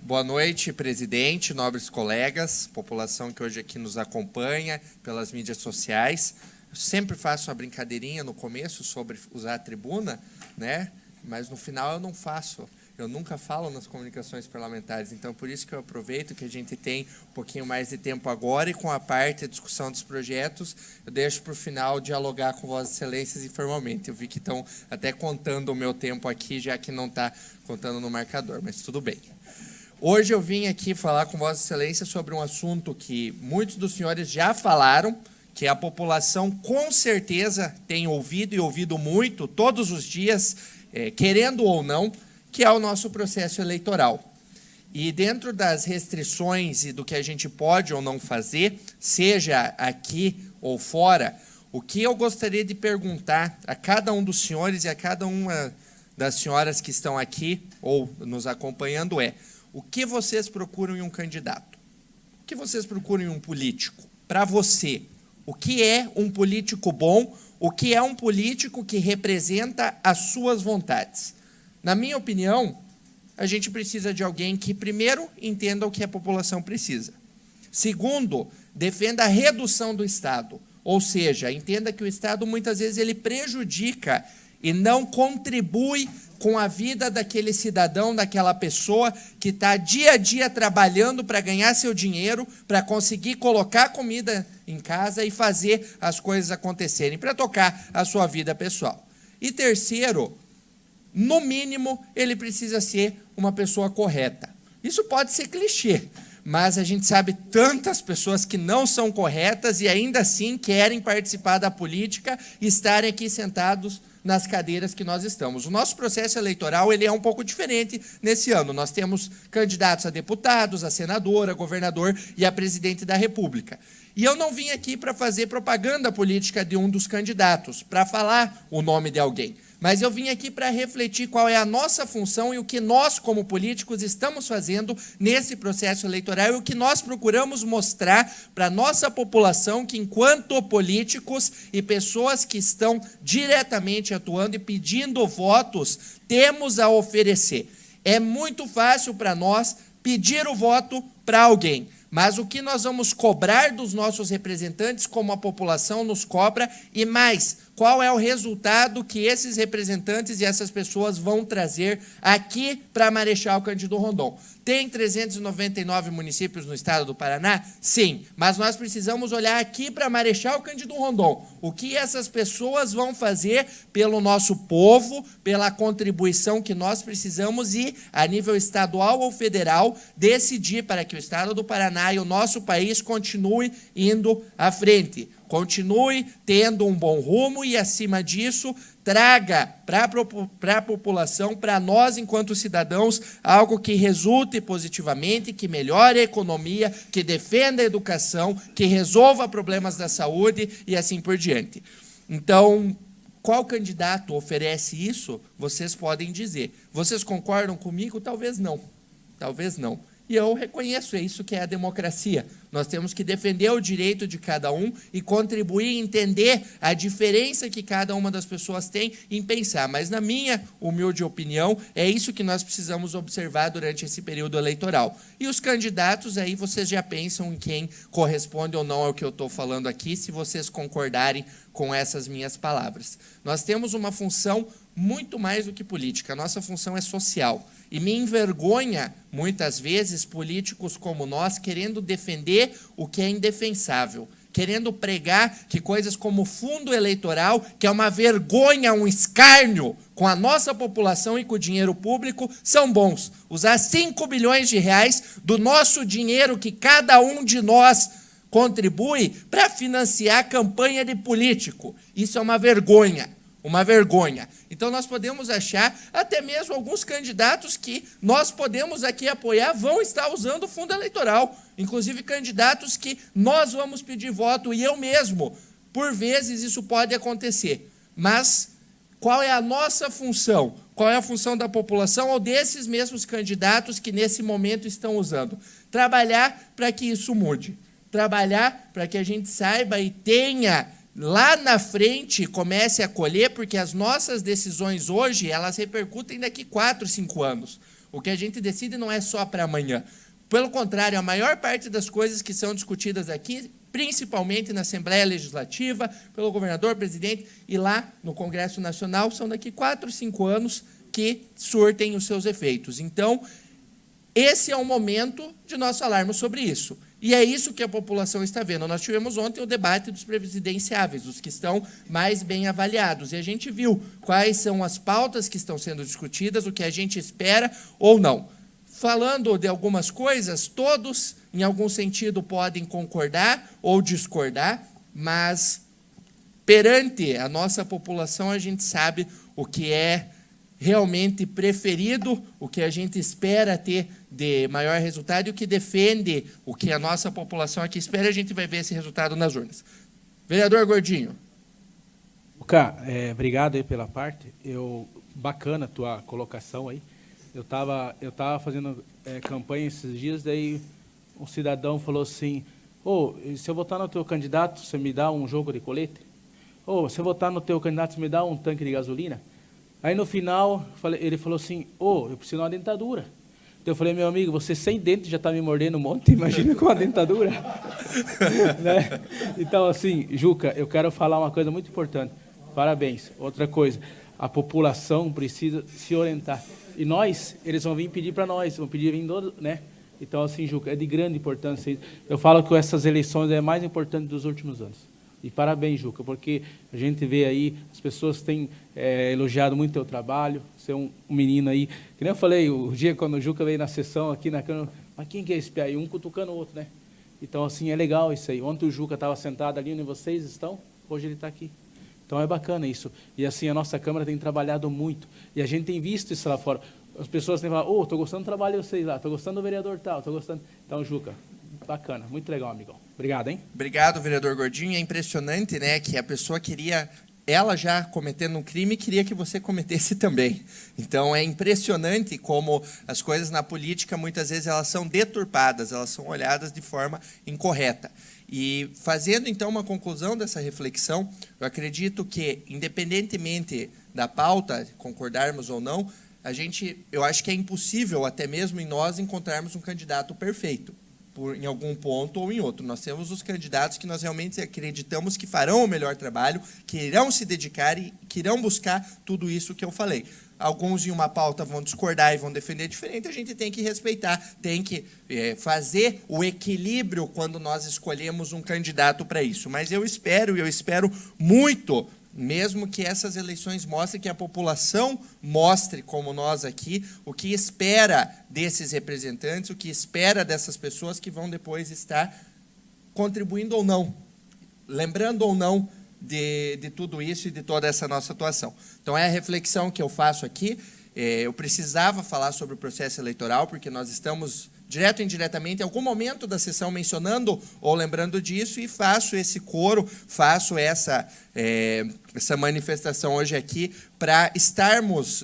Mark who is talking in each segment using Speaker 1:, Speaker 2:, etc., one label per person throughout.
Speaker 1: Boa noite, presidente, nobres colegas, população que hoje aqui nos acompanha pelas mídias sociais. Eu sempre faço uma brincadeirinha no começo sobre usar a tribuna, né? Mas no final eu não faço. Eu nunca falo nas comunicações parlamentares, então por isso que eu aproveito que a gente tem um pouquinho mais de tempo agora e com a parte da discussão dos projetos, eu deixo para o final dialogar com Vossas Excelências informalmente. Eu vi que estão até contando o meu tempo aqui, já que não está contando no marcador, mas tudo bem. Hoje eu vim aqui falar com Vossa Excelência sobre um assunto que muitos dos senhores já falaram, que a população com certeza tem ouvido e ouvido muito, todos os dias, querendo ou não, que é o nosso processo eleitoral. E dentro das restrições e do que a gente pode ou não fazer, seja aqui ou fora, o que eu gostaria de perguntar a cada um dos senhores e a cada uma das senhoras que estão aqui ou nos acompanhando é: o que vocês procuram em um candidato? O que vocês procuram em um político? Para você, o que é um político bom? O que é um político que representa as suas vontades? Na minha opinião, a gente precisa de alguém que, primeiro, entenda o que a população precisa. Segundo, defenda a redução do Estado. Ou seja, entenda que o Estado, muitas vezes, ele prejudica e não contribui com a vida daquele cidadão, daquela pessoa que está dia a dia trabalhando para ganhar seu dinheiro, para conseguir colocar comida em casa e fazer as coisas acontecerem, para tocar a sua vida pessoal. E terceiro, no mínimo, ele precisa ser uma pessoa correta. Isso pode ser clichê, mas a gente sabe tantas pessoas que não são corretas e ainda assim querem participar da política e estarem aqui sentados nas cadeiras que nós estamos. O nosso processo eleitoral ele é um pouco diferente nesse ano. Nós temos candidatos a deputados, a senador, a governador e a presidente da República. E eu não vim aqui para fazer propaganda política de um dos candidatos, para falar o nome de alguém. Mas eu vim aqui para refletir qual é a nossa função e o que nós, como políticos, estamos fazendo nesse processo eleitoral e o que nós procuramos mostrar para a nossa população que, enquanto políticos e pessoas que estão diretamente atuando e pedindo votos, temos a oferecer. É muito fácil para nós pedir o voto para alguém. Mas o que nós vamos cobrar dos nossos representantes, como a população nos cobra, e mais, qual é o resultado que esses representantes e essas pessoas vão trazer aqui para Marechal Cândido Rondon. Tem 399 municípios no estado do Paraná? Sim, mas nós precisamos olhar aqui para Marechal Cândido Rondon. O que essas pessoas vão fazer pelo nosso povo, pela contribuição que nós precisamos e, a nível estadual ou federal, decidir para que o estado do Paraná e o nosso país continue indo à frente. Continue tendo um bom rumo e, acima disso, traga para a população, para nós, enquanto cidadãos, algo que resulte positivamente, que melhore a economia, que defenda a educação, que resolva problemas da saúde e assim por diante. Então, qual candidato oferece isso? Vocês podem dizer. Vocês concordam comigo? Talvez não. Talvez não. E eu reconheço, é isso que é a democracia. Nós temos que defender o direito de cada um e contribuir, entender a diferença que cada uma das pessoas tem em pensar. Mas, na minha humilde opinião, é isso que nós precisamos observar durante esse período eleitoral. E os candidatos, aí vocês já pensam em quem corresponde ou não ao que eu estou falando aqui, se vocês concordarem com essas minhas palavras. Nós temos uma função muito mais do que política. A nossa função é social. E me envergonha, muitas vezes, políticos como nós querendo defender o que é indefensável, querendo pregar que coisas como fundo eleitoral, que é uma vergonha, um escárnio com a nossa população e com o dinheiro público, são bons. Usar 5 bilhões de reais do nosso dinheiro que cada um de nós contribui para financiar a campanha de político. Isso é uma vergonha. Uma vergonha. Então, nós podemos achar, até mesmo alguns candidatos que nós podemos aqui apoiar vão estar usando o fundo eleitoral. Inclusive, candidatos que nós vamos pedir voto, e eu mesmo, por vezes, isso pode acontecer. Mas, qual é a nossa função? Qual é a função da população ou desses mesmos candidatos que, nesse momento, estão usando? Trabalhar para que isso mude. Trabalhar para que a gente saiba e tenha lá na frente comece a colher, porque as nossas decisões hoje, elas repercutem daqui 4, 5 anos. O que a gente decide não é só para amanhã. Pelo contrário, a maior parte das coisas que são discutidas aqui, principalmente na Assembleia Legislativa, pelo governador, presidente, e lá no Congresso Nacional, são daqui 4, 5 anos que surtem os seus efeitos. Então, esse é o momento de nós falarmos sobre isso. E é isso que a população está vendo. Nós tivemos ontem o debate dos presidenciáveis, os que estão mais bem avaliados, e a gente viu quais são as pautas que estão sendo discutidas, o que a gente espera ou não. Falando de algumas coisas, todos, em algum sentido, podem concordar ou discordar, mas, perante a nossa população, a gente sabe o que é realmente preferido, o que a gente espera ter de maior resultado e o que defende o que a nossa população aqui espera, a gente vai ver esse resultado nas urnas. Vereador Gordinho.
Speaker 2: Luca, obrigado aí pela parte. Bacana a tua colocação aí. Eu tava fazendo campanha esses dias, daí um cidadão falou assim, se eu votar no teu candidato, você me dá um jogo de colete? Se eu votar no teu candidato, você me dá um tanque de gasolina? Aí, no final, ele falou assim, eu preciso de uma dentadura. Então, eu falei, meu amigo, você sem dente já está me mordendo um monte, imagina com a dentadura. Né? Então, assim, Juca, eu quero falar uma coisa muito importante. Parabéns. Outra coisa, a população precisa se orientar. E eles vão vir pedir para nós, vão pedir vindo, né? Então, assim, Juca, é de grande importância. Eu falo que essas eleições é a mais importante dos últimos anos. E parabéns, Juca, porque a gente vê aí, as pessoas têm elogiado muito o teu trabalho, você é um menino aí, que nem eu falei, o dia quando o Juca veio na sessão aqui na Câmara, mas quem que é esse pé aí? Um cutucando o outro, né? Então, assim, é legal isso aí. Ontem o Juca estava sentado ali onde vocês estão, hoje ele está aqui. Então, é bacana isso. E, assim, a nossa Câmara tem trabalhado muito, e a gente tem visto isso lá fora. As pessoas têm falado, estou gostando do trabalho de vocês lá, estou gostando do vereador tal, estou gostando... Então, Juca, bacana, muito legal, amigão. Obrigado, hein?
Speaker 1: Obrigado, vereador Gordinho. É impressionante, né, que a pessoa queria, ela já cometendo um crime, queria que você cometesse também. Então, é impressionante como as coisas na política, muitas vezes, elas são deturpadas, elas são olhadas de forma incorreta. E, fazendo, então, uma conclusão dessa reflexão, eu acredito que, independentemente da pauta, concordarmos ou não, eu acho que é impossível, até mesmo em nós, encontrarmos um candidato perfeito. Em algum ponto ou em outro. Nós temos os candidatos que nós realmente acreditamos que farão o melhor trabalho, que irão se dedicar e que irão buscar tudo isso que eu falei. Alguns em uma pauta vão discordar e vão defender diferente, a gente tem que respeitar, tem que fazer o equilíbrio quando nós escolhemos um candidato para isso. Mas eu espero muito, mesmo que essas eleições mostrem, que a população mostre, como nós aqui, o que espera desses representantes, o que espera dessas pessoas que vão depois estar contribuindo ou não, lembrando ou não de tudo isso e de toda essa nossa atuação. Então, é a reflexão que eu faço aqui. Eu precisava falar sobre o processo eleitoral, porque nós estamos, direto ou indiretamente, em algum momento da sessão mencionando ou lembrando disso, e faço esse coro, faço essa manifestação hoje aqui para estarmos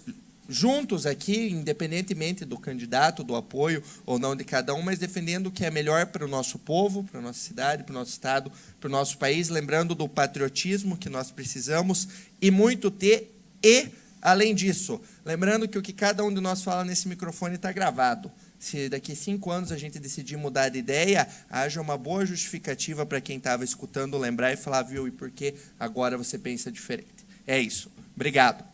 Speaker 1: juntos aqui, independentemente do candidato, do apoio ou não de cada um, mas defendendo o que é melhor para o nosso povo, para a nossa cidade, para o nosso estado, para o nosso país, lembrando do patriotismo que nós precisamos e muito ter, e, além disso, lembrando que o que cada um de nós fala nesse microfone está gravado. Se daqui 5 anos a gente decidir mudar de ideia, haja uma boa justificativa para quem estava escutando lembrar e falar, viu, e por que agora você pensa diferente. É isso. Obrigado.